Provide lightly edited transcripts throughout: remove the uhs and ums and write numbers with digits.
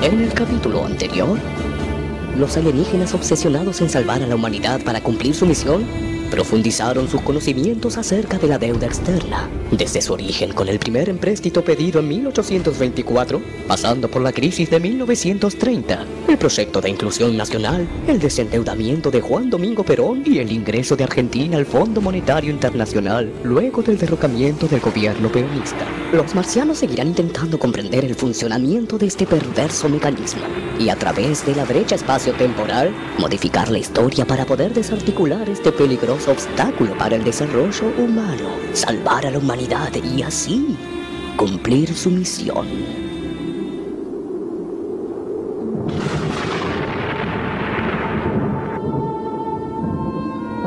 En el capítulo anterior, los alienígenas obsesionados en salvar a la humanidad para cumplir su misión profundizaron sus conocimientos acerca de la deuda externa, desde su origen con el primer empréstito pedido en 1824, pasando por la crisis de 1930, el proyecto de inclusión nacional, el desendeudamiento de Juan Domingo Perón y el ingreso de Argentina al Fondo Monetario Internacional luego del derrocamiento del gobierno peronista. Los marcianos seguirán intentando comprender el funcionamiento de este perverso mecanismo y a través de la brecha espacio-temporal modificar la historia para poder desarticular este peligroso obstáculo para el desarrollo humano, salvar a la humanidad y así cumplir su misión.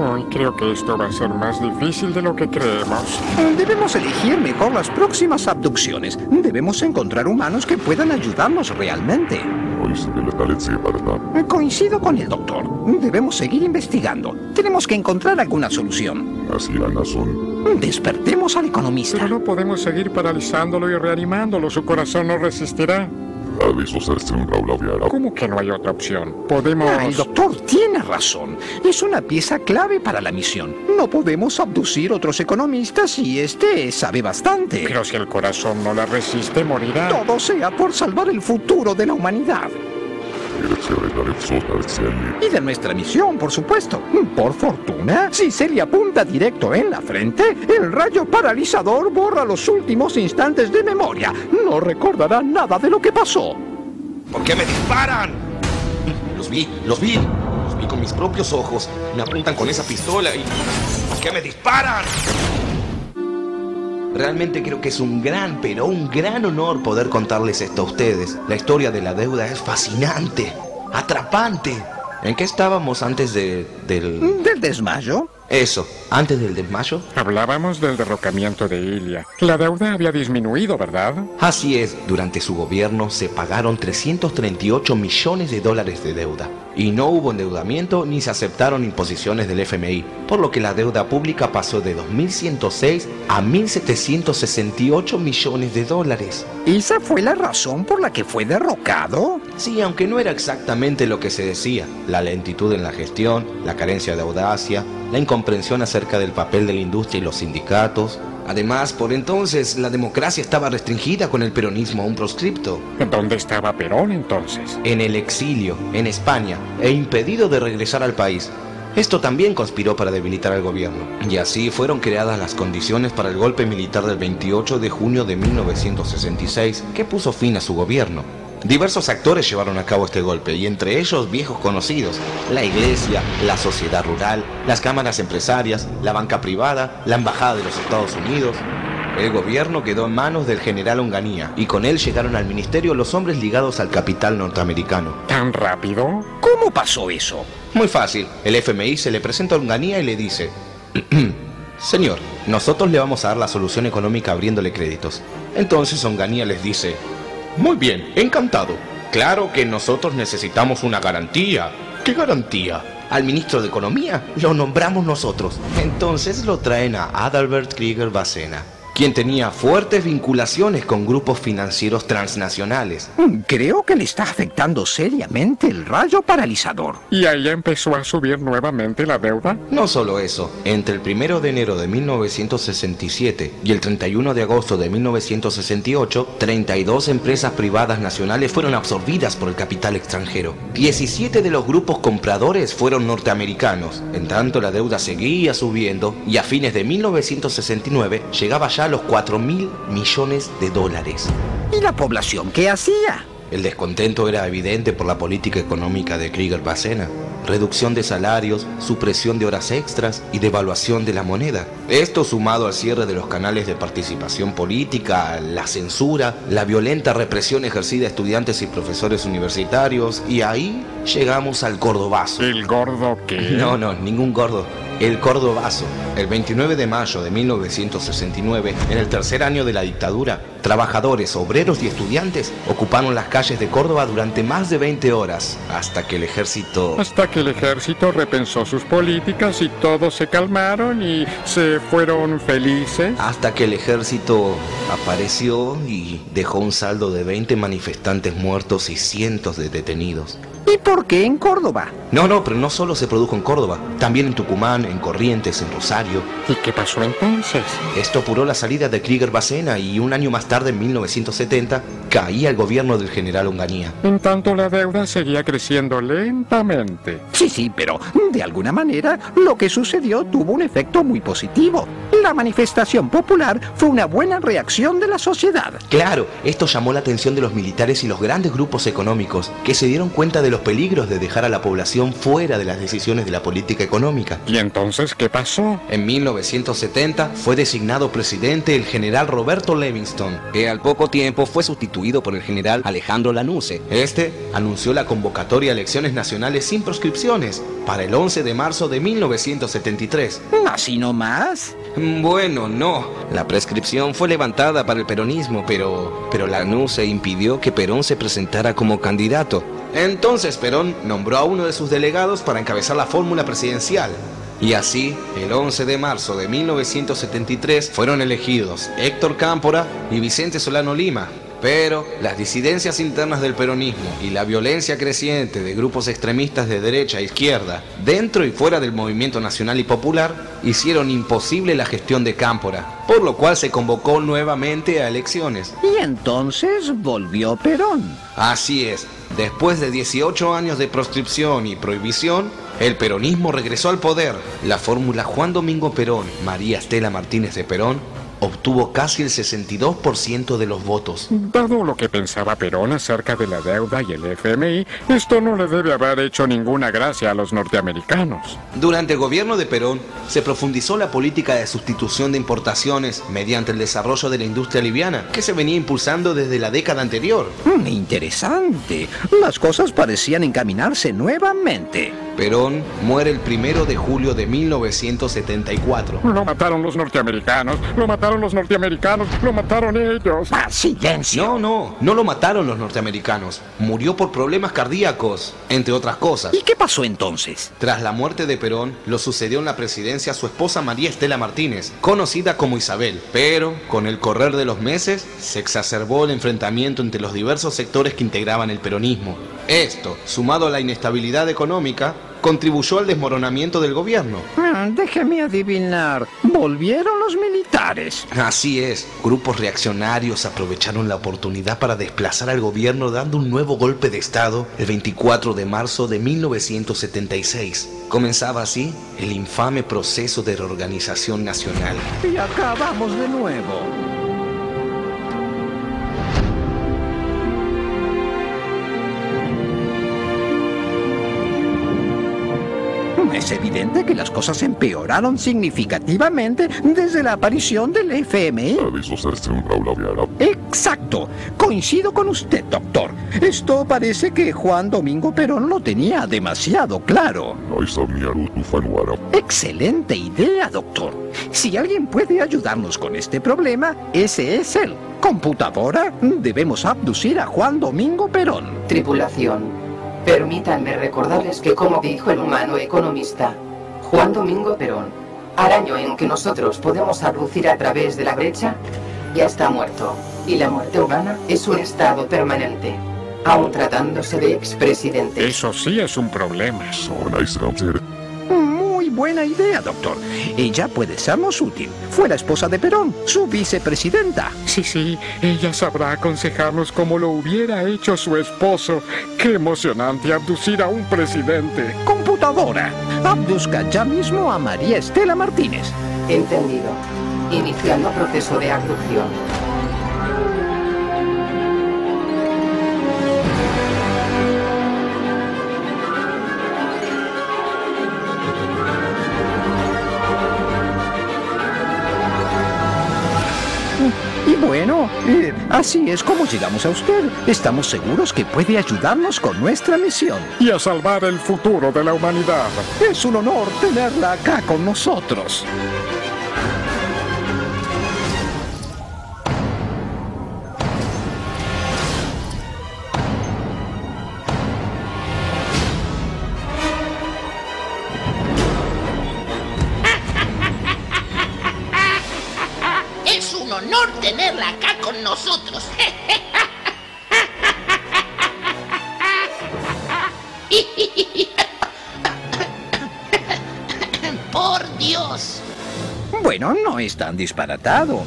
Hoy creo que esto va a ser más difícil de lo que creemos. Debemos elegir mejor las próximas abducciones. Debemos encontrar humanos que puedan ayudarnos realmente. Coincido con el doctor. Debemos seguir investigando. Tenemos que encontrar alguna solución. Despertemos al economista. Pero no podemos seguir paralizándolo y reanimándolo. Su corazón no resistirá. ¿Cómo que no hay otra opción? Podemos... El doctor tiene razón. Es una pieza clave para la misión. No podemos abducir otros economistas y este sabe bastante. Pero si el corazón no la resiste, morirá. Todo sea por salvar el futuro de la humanidad. Y de nuestra misión, por supuesto. Por fortuna, si se le apunta directo en la frente, el rayo paralizador borra los últimos instantes de memoria. No recordará nada de lo que pasó. ¿Por qué me disparan? Los vi con mis propios ojos. Me apuntan con esa pistola y... ¿por qué me disparan? Realmente creo que es un gran honor poder contarles esto a ustedes. La historia de la deuda es fascinante, atrapante. ¿En qué estábamos antes del desmayo? Eso, antes del desmayo. Hablábamos del derrocamiento de Ilia. La deuda había disminuido, ¿verdad? Así es, durante su gobierno se pagaron 338 millones de dólares de deuda. Y no hubo endeudamiento ni se aceptaron imposiciones del FMI, por lo que la deuda pública pasó de 2.106 a 1.768 millones de dólares. ¿Esa fue la razón por la que fue derrocado? Sí, aunque no era exactamente lo que se decía. La lentitud en la gestión, la carencia de audacia, la incomprensión acerca del papel de la industria y los sindicatos. Además, por entonces, la democracia estaba restringida con el peronismo aún proscripto. ¿Dónde estaba Perón entonces? En el exilio, en España, e impedido de regresar al país. Esto también conspiró para debilitar al gobierno. Y así fueron creadas las condiciones para el golpe militar del 28 de junio de 1966, que puso fin a su gobierno. Diversos actores llevaron a cabo este golpe, y entre ellos viejos conocidos: la iglesia, la sociedad rural, las cámaras empresarias, la banca privada, la embajada de los Estados Unidos. El gobierno quedó en manos del general Onganía, y con él llegaron al ministerio los hombres ligados al capital norteamericano. ¿Tan rápido? ¿Cómo pasó eso? Muy fácil. El FMI se le presenta a Onganía y le dice: señor, nosotros le vamos a dar la solución económica abriéndole créditos. Entonces Onganía les dice: muy bien, encantado. Claro que nosotros necesitamos una garantía. ¿Qué garantía? Al ministro de Economía lo nombramos nosotros. Entonces lo traen a Adalbert Krieger Bacena, quien tenía fuertes vinculaciones con grupos financieros transnacionales. Creo que le está afectando seriamente el rayo paralizador. ¿Y ahí empezó a subir nuevamente la deuda? No solo eso, entre el 1 de enero de 1967 y el 31 de agosto de 1968, 32 empresas privadas nacionales fueron absorbidas por el capital extranjero. 17 de los grupos compradores fueron norteamericanos. En tanto, la deuda seguía subiendo y a fines de 1969 llegaba ya a los 4.000 millones de dólares. ¿Y la población qué hacía? El descontento era evidente por la política económica de Krieger Bacena. Reducción de salarios, supresión de horas extras y devaluación de la moneda. Esto sumado al cierre de los canales de participación política, la censura, la violenta represión ejercida a estudiantes y profesores universitarios, y ahí llegamos al gordobazo. ¿El gordo qué? No, ningún gordo. El Cordobazo. El 29 de mayo de 1969, en el tercer año de la dictadura, trabajadores, obreros y estudiantes ocuparon las calles de Córdoba durante más de 20 horas, hasta que el ejército repensó sus políticas y todos se calmaron y se fueron felices. Hasta que el ejército apareció y dejó un saldo de 20 manifestantes muertos y cientos de detenidos. ¿Y por qué en Córdoba? No, pero no solo se produjo en Córdoba, también en Tucumán, en Corrientes, en Rosario. ¿Y qué pasó entonces? Esto apuró la salida de Krieger Bacena y un año más tarde, en 1970, caía el gobierno del general Onganía. En tanto la deuda seguía creciendo lentamente. Sí, pero de alguna manera lo que sucedió tuvo un efecto muy positivo. La manifestación popular fue una buena reacción de la sociedad. Claro, esto llamó la atención de los militares y los grandes grupos económicos, que se dieron cuenta de los peligros de dejar a la población fuera de las decisiones de la política económica. ¿Y entonces qué pasó? En 1970 fue designado presidente el general Roberto Livingston, que al poco tiempo fue sustituido por el general Alejandro Lanusse. Este anunció la convocatoria a elecciones nacionales sin proscripciones para el 11 de marzo de 1973. ¿Así nomás? Bueno, no. La prescripción fue levantada para el peronismo, pero Lanusse impidió que Perón se presentara como candidato. Entonces Perón nombró a uno de sus delegados para encabezar la fórmula presidencial. Y así, el 11 de marzo de 1973 fueron elegidos Héctor Cámpora y Vicente Solano Lima. Pero las disidencias internas del peronismo y la violencia creciente de grupos extremistas de derecha e izquierda, dentro y fuera del movimiento nacional y popular, hicieron imposible la gestión de Cámpora, por lo cual se convocó nuevamente a elecciones. Y entonces volvió Perón. Así es, después de 18 años de proscripción y prohibición, el peronismo regresó al poder. La fórmula Juan Domingo Perón, María Estela Martínez de Perón, obtuvo casi el 62% de los votos. Dado lo que pensaba Perón acerca de la deuda y el FMI, esto no le debe haber hecho ninguna gracia a los norteamericanos. Durante el gobierno de Perón, se profundizó la política de sustitución de importaciones mediante el desarrollo de la industria liviana, que se venía impulsando desde la década anterior. Interesante. Las cosas parecían encaminarse nuevamente. Perón muere el 1 de julio de 1974. Lo mataron los norteamericanos, lo mataron ellos. ¡Silencio! No lo mataron los norteamericanos. Murió por problemas cardíacos, entre otras cosas. ¿Y qué pasó entonces? Tras la muerte de Perón, lo sucedió en la presidencia su esposa María Estela Martínez, conocida como Isabel. Pero, con el correr de los meses, se exacerbó el enfrentamiento entre los diversos sectores que integraban el peronismo. Esto, sumado a la inestabilidad económica, contribuyó al desmoronamiento del gobierno. Déjeme adivinar. ¿Volvieron los militares? Así es. Grupos reaccionarios aprovecharon la oportunidad para desplazar al gobierno dando un nuevo golpe de Estado el 24 de marzo de 1976. Comenzaba así el infame proceso de reorganización nacional. Y acabamos de nuevo. Es evidente que las cosas empeoraron significativamente desde la aparición del FMI. Exacto. Coincido con usted, doctor. Esto parece que Juan Domingo Perón lo tenía demasiado claro. Excelente idea, doctor. Si alguien puede ayudarnos con este problema, ese es él. Computadora, debemos abducir a Juan Domingo Perón. Tripulación. Permítanme recordarles que, como dijo el humano economista Juan Domingo Perón, al año en que nosotros podemos abducir a través de la brecha, ya está muerto. Y la muerte humana es un estado permanente, aun tratándose de expresidente. Eso sí es un problema. Muy buena idea, doctor. Ella puede sernos útil. Fue la esposa de Perón, su vicepresidenta. Sí, ella sabrá aconsejarnos como lo hubiera hecho su esposo. ¡Qué emocionante abducir a un presidente! Computadora, abduzca ya mismo a María Estela Martínez. Entendido. Iniciando proceso de abducción. Y bueno, Así es como llegamos a usted. Estamos seguros que puede ayudarnos con nuestra misión. Y a salvar el futuro de la humanidad. Es un honor tenerla acá con nosotros. Es un honor tenerla acá con nosotros. Por Dios. Bueno, no es tan disparatado.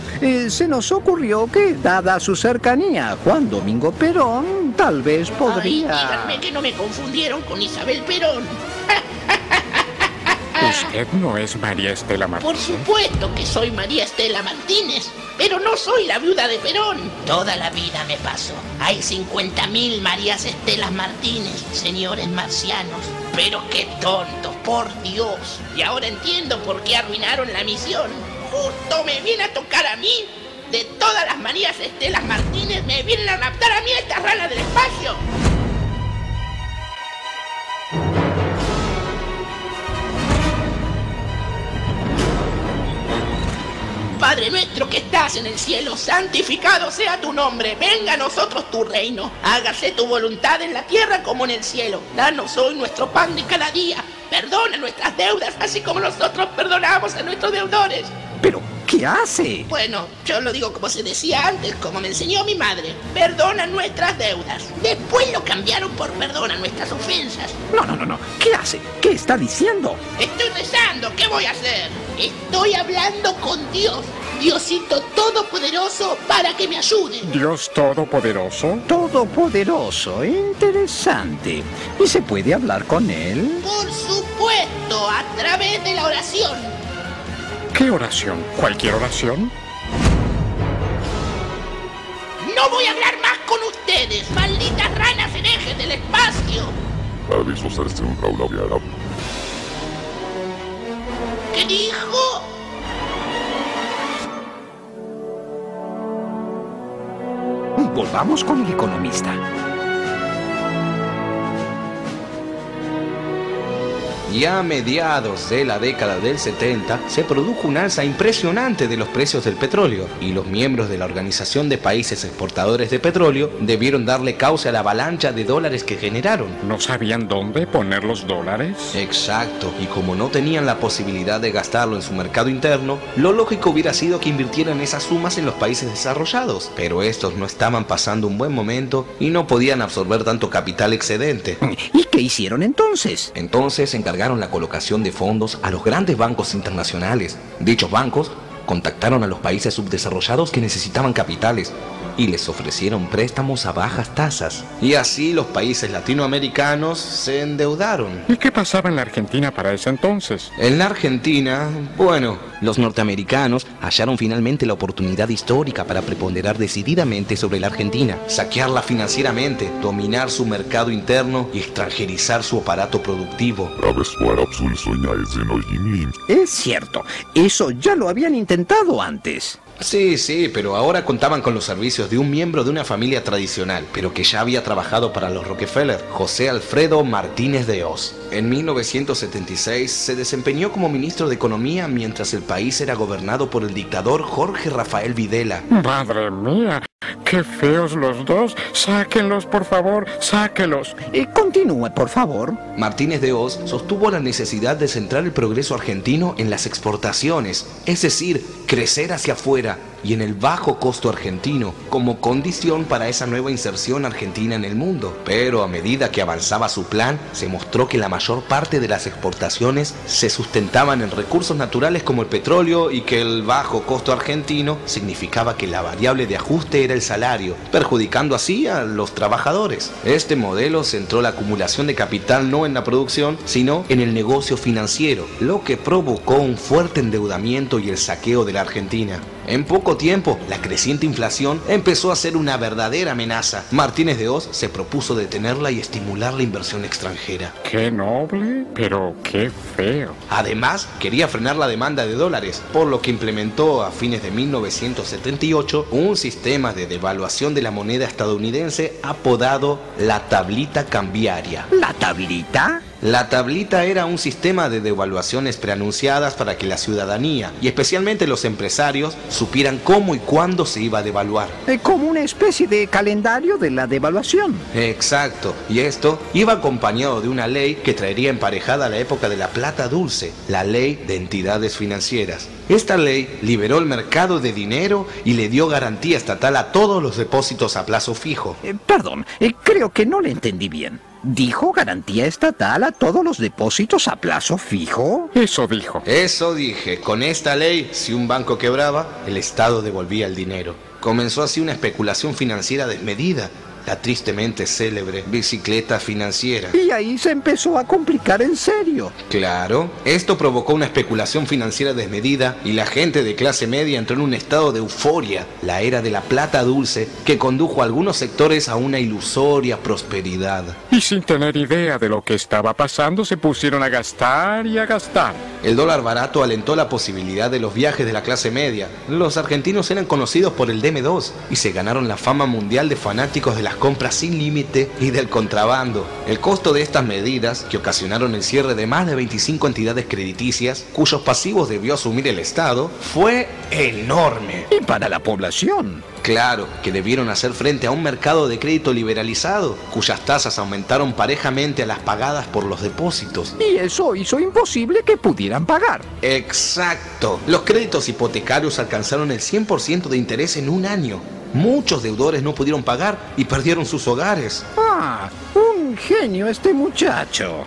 Se nos ocurrió que, dada su cercanía a Juan Domingo Perón, tal vez podría... Ay, díganme que no me confundieron con Isabel Perón. ¿Usted no es María Estela Por Martínez? supuesto que soy María Estela Martínez, pero no soy la viuda de Perón. Toda la vida me pasó. Hay 50.000 Marías Estelas Martínez, señores marcianos. Pero qué tontos, por Dios. Y ahora entiendo por qué arruinaron la misión. Justo me viene a tocar a mí. De todas las Marías Estelas Martínez me vienen a raptar a mí estas ranas del espacio. Padre nuestro que estás en el cielo, santificado sea tu nombre. Venga a nosotros tu reino. Hágase tu voluntad en la tierra como en el cielo. Danos hoy nuestro pan de cada día. Perdona nuestras deudas, así como nosotros perdonamos a nuestros deudores. ¿Pero qué hace? Bueno, yo lo digo como se decía antes, como me enseñó mi madre. Perdona nuestras deudas. Después lo cambiaron por perdona nuestras ofensas. No. ¿Qué hace? ¿Qué está diciendo? Estoy rezando, ¿qué voy a hacer? Estoy hablando con Dios, Diosito Todopoderoso, para que me ayude. ¿Dios Todopoderoso? Todopoderoso, interesante. ¿Y se puede hablar con él? Por supuesto, a través de la oración. ¿Qué oración? ¿Cualquier oración? No voy a hablar más con ustedes, malditas ranas herejes del espacio. ¿Qué dijo? Volvamos con el economista. Ya a mediados de la década del 70 se produjo un alza impresionante de los precios del petróleo y los miembros de la Organización de Países Exportadores de Petróleo debieron darle cauce a la avalancha de dólares que generaron. ¿No sabían dónde poner los dólares? Exacto, y como no tenían la posibilidad de gastarlo en su mercado interno, lo lógico hubiera sido que invirtieran esas sumas en los países desarrollados, pero estos no estaban pasando un buen momento y no podían absorber tanto capital excedente. ¿Y qué hicieron entonces? Entonces encargaron la colocación de fondos a los grandes bancos internacionales. Dichos bancos contactaron a los países subdesarrollados que necesitaban capitales y les ofrecieron préstamos a bajas tasas. Y así los países latinoamericanos se endeudaron. ¿Y qué pasaba en la Argentina para ese entonces? En la Argentina, bueno, los norteamericanos hallaron finalmente la oportunidad histórica para preponderar decididamente sobre la Argentina, saquearla financieramente, dominar su mercado interno y extranjerizar su aparato productivo. Es cierto, eso ya lo habían intentado antes. Sí, pero ahora contaban con los servicios de un miembro de una familia tradicional, pero que ya había trabajado para los Rockefeller, José Alfredo Martínez de Hoz. En 1976 se desempeñó como ministro de Economía mientras el país era gobernado por el dictador Jorge Rafael Videla. ¡Madre mía! ¡Qué feos los dos! ¡Sáquenlos, por favor! ¡Sáquenlos! Continúe, por favor. Martínez de Hoz sostuvo la necesidad de centrar el progreso argentino en las exportaciones, es decir, crecer hacia afuera y en el bajo costo argentino, como condición para esa nueva inserción argentina en el mundo. Pero a medida que avanzaba su plan, se mostró que la mayor parte de las exportaciones se sustentaban en recursos naturales como el petróleo y que el bajo costo argentino significaba que la variable de ajuste era el salario, perjudicando así a los trabajadores. Este modelo centró la acumulación de capital no en la producción, sino en el negocio financiero, lo que provocó un fuerte endeudamiento y el saqueo de la Argentina. En poco poco tiempo, la creciente inflación empezó a ser una verdadera amenaza. Martínez de Oz se propuso detenerla y estimular la inversión extranjera. Qué noble, pero qué feo. Además, quería frenar la demanda de dólares, por lo que implementó a fines de 1978 un sistema de devaluación de la moneda estadounidense apodado la tablita cambiaria. ¿La tablita? La tablita era un sistema de devaluaciones preanunciadas para que la ciudadanía, y especialmente los empresarios, supieran cómo y cuándo se iba a devaluar. Como una especie de calendario de la devaluación. Exacto, y esto iba acompañado de una ley que traería emparejada la época de la plata dulce, la Ley de Entidades Financieras. Esta ley liberó el mercado de dinero y le dio garantía estatal a todos los depósitos a plazo fijo. Perdón, creo que no le entendí bien. ¿Dijo garantía estatal a todos los depósitos a plazo fijo? Eso dijo. Eso dije. Con esta ley, si un banco quebraba, el Estado devolvía el dinero. Comenzó así una especulación financiera desmedida, la tristemente célebre bicicleta financiera. Y ahí se empezó a complicar en serio. Claro, esto provocó una especulación financiera desmedida y la gente de clase media entró en un estado de euforia, la era de la plata dulce, que condujo a algunos sectores a una ilusoria prosperidad. Y sin tener idea de lo que estaba pasando, se pusieron a gastar y a gastar. El dólar barato alentó la posibilidad de los viajes de la clase media. Los argentinos eran conocidos por el DM2 y se ganaron la fama mundial de fanáticos de las compras sin límite y del contrabando. El costo de estas medidas, que ocasionaron el cierre de más de 25 entidades crediticias, cuyos pasivos debió asumir el Estado, fue enorme. Y para la población. Claro, que debieron hacer frente a un mercado de crédito liberalizado, cuyas tasas aumentaron parejamente a las pagadas por los depósitos. Y eso hizo imposible que pudieran pagar. Exacto. Los créditos hipotecarios alcanzaron el 100% de interés en un año. Muchos deudores no pudieron pagar y perdieron sus hogares. Ah, un genio este muchacho.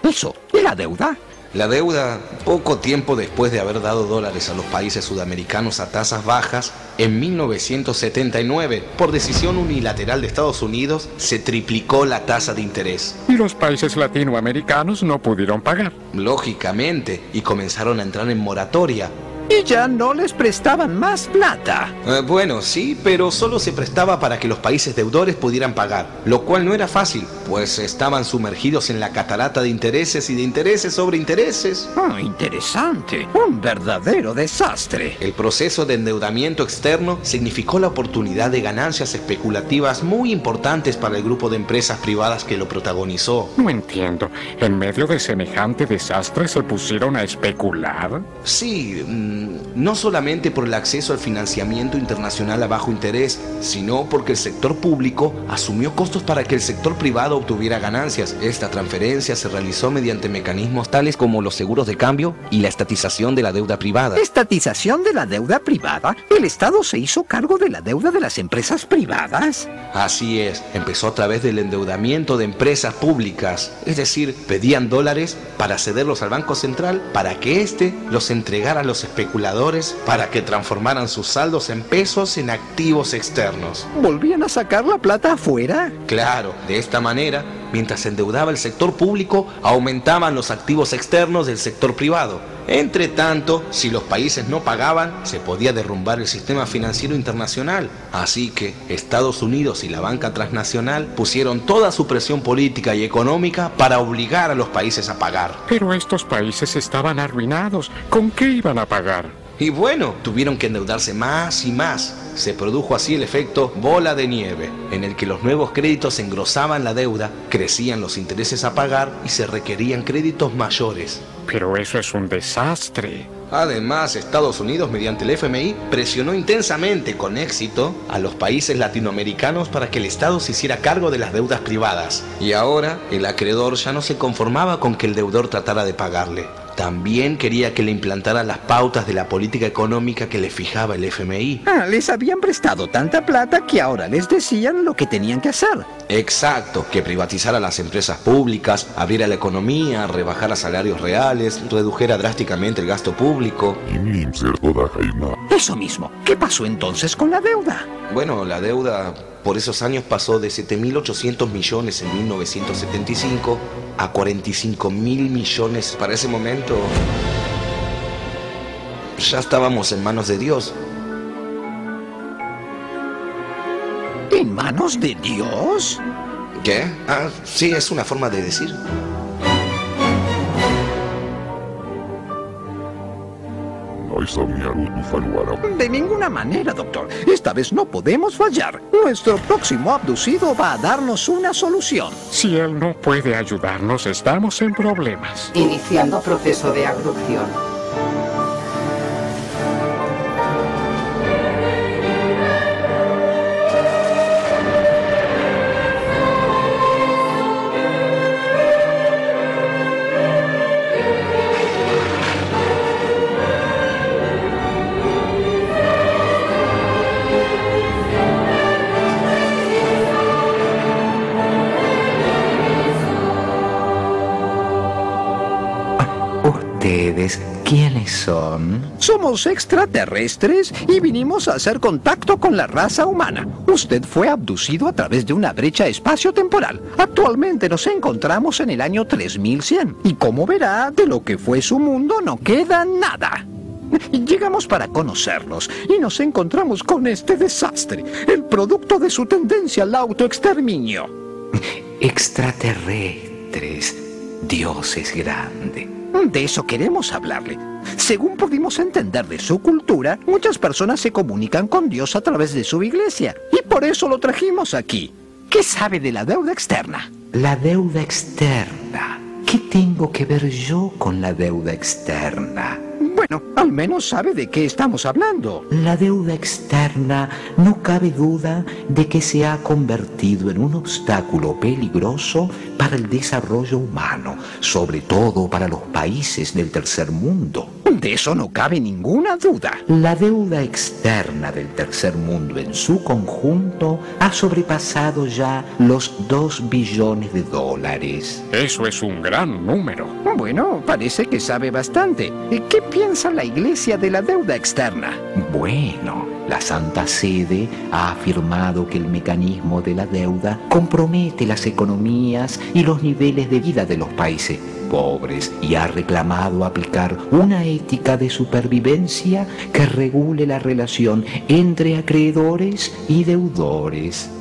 Eso, ¿y la deuda? La deuda, poco tiempo después de haber dado dólares a los países sudamericanos a tasas bajas, en 1979, por decisión unilateral de Estados Unidos, se triplicó la tasa de interés. Y los países latinoamericanos no pudieron pagar. Lógicamente, y comenzaron a entrar en moratoria. Y ya no les prestaban más plata. Bueno, sí, pero solo se prestaba para que los países deudores pudieran pagar, lo cual no era fácil, pues estaban sumergidos en la catarata de intereses y de intereses sobre intereses. Interesante. Un verdadero desastre. El proceso de endeudamiento externo significó la oportunidad de ganancias especulativas muy importantes para el grupo de empresas privadas que lo protagonizó. No entiendo. ¿En medio de semejante desastre se pusieron a especular? Sí, no solamente por el acceso al financiamiento internacional a bajo interés, sino porque el sector público asumió costos para que el sector privado obtuviera ganancias. Esta transferencia se realizó mediante mecanismos tales como los seguros de cambio y la estatización de la deuda privada. ¿Estatización de la deuda privada? ¿El Estado se hizo cargo de la deuda de las empresas privadas? Así es, empezó a través del endeudamiento de empresas públicas, es decir, pedían dólares para cederlos al Banco Central para que éste los entregara a los especuladores para que transformaran sus saldos en pesos en activos externos. ¿Volvían a sacar la plata afuera? Claro, de esta manera, mientras se endeudaba el sector público, aumentaban los activos externos del sector privado. Entre tanto, si los países no pagaban, se podía derrumbar el sistema financiero internacional. Así que Estados Unidos y la banca transnacional pusieron toda su presión política y económica para obligar a los países a pagar. Pero estos países estaban arruinados. ¿Con qué iban a pagar? Y bueno, tuvieron que endeudarse más y más. Se produjo así el efecto bola de nieve, en el que los nuevos créditos engrosaban la deuda, crecían los intereses a pagar y se requerían créditos mayores. Pero eso es un desastre. Además, Estados Unidos, mediante el FMI, presionó intensamente, con éxito, a los países latinoamericanos para que el Estado se hiciera cargo de las deudas privadas. Y ahora, el acreedor ya no se conformaba con que el deudor tratara de pagarle. También quería que le implantara las pautas de la política económica que le fijaba el FMI. Les habían prestado tanta plata que ahora les decían lo que tenían que hacer. Exacto, que privatizara las empresas públicas, abriera la economía, rebajara salarios reales, redujera drásticamente el gasto público. Eso mismo. ¿Qué pasó entonces con la deuda? Bueno, la deuda por esos años pasó de 7.800 millones en 1975 a 45.000 millones para ese momento. ya estábamos en manos de Dios. ¿En manos de Dios? ¿Qué? Ah, sí, es una forma de decir. De ninguna manera, doctor. Esta vez no podemos fallar. Nuestro próximo abducido va a darnos una solución. Si él no puede ayudarnos, estamos en problemas. Iniciando proceso de abducción. ¿Ustedes quiénes son? Somos extraterrestres y vinimos a hacer contacto con la raza humana. Usted fue abducido a través de una brecha espacio-temporal. Actualmente nos encontramos en el año 3100 y como verá, de lo que fue su mundo no queda nada. Llegamos para conocerlos y nos encontramos con este desastre, el producto de su tendencia al autoexterminio. Extraterrestres. Dios es grande. De eso queremos hablarle. Según pudimos entender de su cultura, muchas personas se comunican con Dios a través de su iglesia. Y por eso lo trajimos aquí. ¿Qué sabe de la deuda externa? La deuda externa. ¿Qué tengo que ver yo con la deuda externa? Bueno, al menos sabe de qué estamos hablando. La deuda externa, no cabe duda de que se ha convertido en un obstáculo peligroso para el desarrollo humano, sobre todo para los países del tercer mundo. De eso no cabe ninguna duda. La deuda externa del tercer mundo en su conjunto ha sobrepasado ya los 2 billones de dólares. Eso es un gran número. Bueno, parece que sabe bastante. ¿Qué piensa la Iglesia de la deuda externa? Bueno, la Santa Sede ha afirmado que el mecanismo de la deuda compromete las economías y los niveles de vida de los países pobres y ha reclamado aplicar una ética de supervivencia que regule la relación entre acreedores y deudores.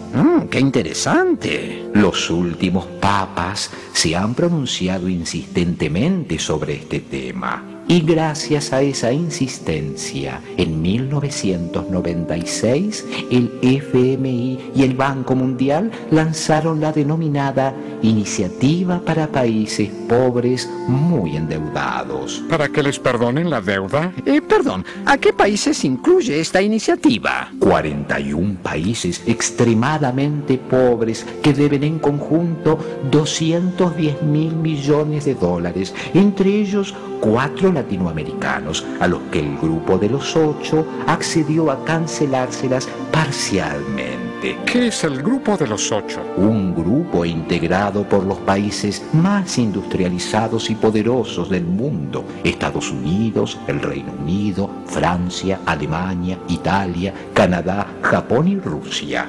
¡Qué interesante! Los últimos papas se han pronunciado insistentemente sobre este tema. Y gracias a esa insistencia, en 1996, el FMI y el Banco Mundial lanzaron la denominada Iniciativa para Países Pobres Muy Endeudados. ¿Para que les perdonen la deuda? Perdón, ¿a qué países incluye esta iniciativa? 41 países extremadamente pobres que deben en conjunto 210.000 millones de dólares, entre ellos 4 latinoamericanos, a los que el grupo de los 8 accedió a cancelárselas parcialmente. ¿Qué es el grupo de los 8? Un grupo integrado por los países más industrializados y poderosos del mundo: Estados Unidos, el Reino Unido, Francia, Alemania, Italia, Canadá, Japón y Rusia.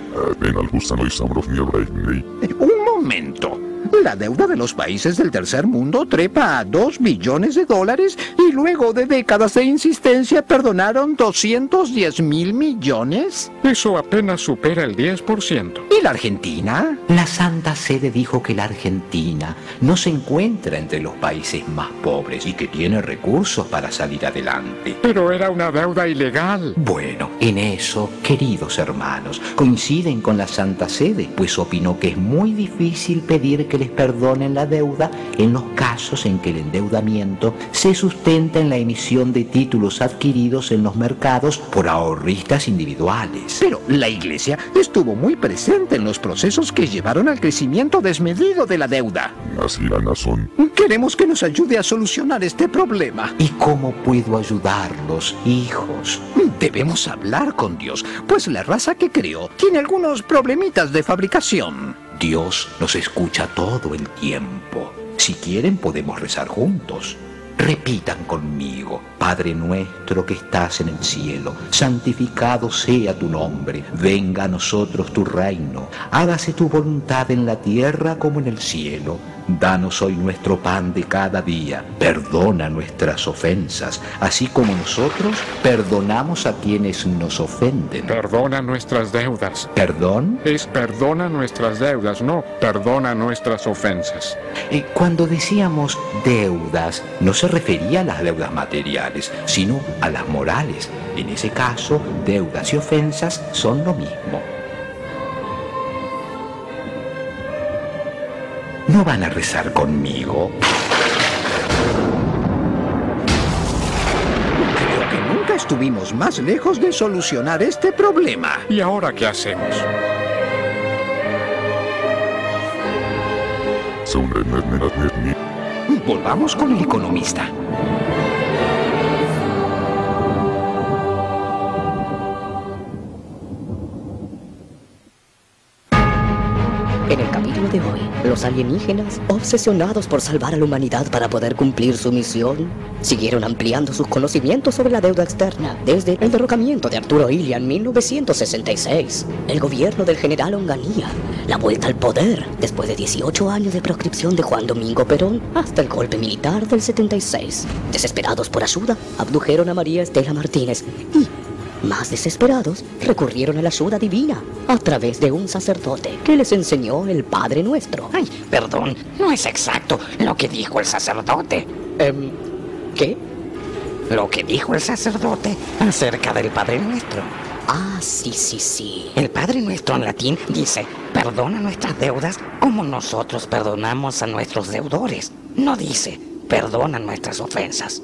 Un momento. La deuda de los países del tercer mundo trepa a 2 billones de dólares y luego de décadas de insistencia perdonaron 210.000 millones. Eso apenas supera el 10%. ¿Y la Argentina? La Santa Sede dijo que la Argentina no se encuentra entre los países más pobres y que tiene recursos para salir adelante. Pero era una deuda ilegal. Bueno, en eso, queridos hermanos, coinciden con la Santa Sede, pues opinó que es muy difícil pedir que les perdonen la deuda en los casos en que el endeudamiento se sustenta en la emisión de títulos adquiridos en los mercados por ahorristas individuales. Pero la Iglesia estuvo muy presente en los procesos que llevaron al crecimiento desmedido de la deuda. Queremos que nos ayude a solucionar este problema. ¿Y cómo puedo ayudarlos, hijos? Debemos hablar con Dios, pues la raza que creó tiene algunos problemitas de fabricación. Dios nos escucha todo el tiempo. Si quieren, podemos rezar juntos. Repitan conmigo: Padre nuestro que estás en el cielo, santificado sea tu nombre, venga a nosotros tu reino, hágase tu voluntad en la tierra como en el cielo. Danos hoy nuestro pan de cada día, perdona nuestras ofensas, así como nosotros perdonamos a quienes nos ofenden. Perdona nuestras deudas. ¿Perdón? Es perdona nuestras deudas, no perdona nuestras ofensas. Cuando decíamos deudas, no se refería a las deudas materiales, sino a las morales. En ese caso, deudas y ofensas son lo mismo. ¿No van a rezar conmigo? Creo que nunca estuvimos más lejos de solucionar este problema. ¿Y ahora qué hacemos? Volvamos con el economista. En el capítulo de hoy, los alienígenas, obsesionados por salvar a la humanidad para poder cumplir su misión, siguieron ampliando sus conocimientos sobre la deuda externa desde el derrocamiento de Arturo Illia en 1966, el gobierno del general Onganía, la vuelta al poder después de 18 años de proscripción de Juan Domingo Perón, hasta el golpe militar del 76. Desesperados por ayuda, abdujeron a María Estela Martínez y, más desesperados, recurrieron a la ayuda divina a través de un sacerdote que les enseñó el Padre Nuestro. Ay, perdón, no es exacto lo que dijo el sacerdote. ¿Qué? Lo que dijo el sacerdote acerca del Padre Nuestro. Ah, sí. El Padre Nuestro en latín dice, perdona nuestras deudas como nosotros perdonamos a nuestros deudores. No dice, perdona nuestras ofensas.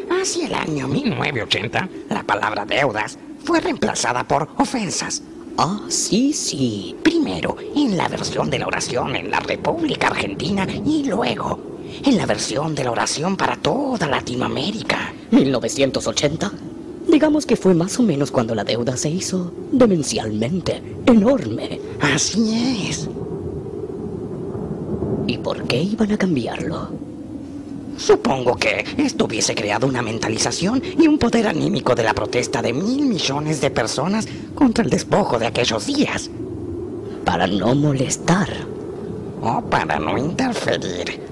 Hacia el año 1980, la palabra deudas fue reemplazada por ofensas. Ah, sí. Primero, en la versión de la oración en la República Argentina y luego en la versión de la oración para toda Latinoamérica. 1980. Digamos que fue más o menos cuando la deuda se hizo demencialmente enorme. Así es. ¿Y por qué iban a cambiarlo? Supongo que esto hubiese creado una mentalización y un poder anímico de la protesta de 1.000 millones de personas contra el despojo de aquellos días. Para no molestar. O para no interferir.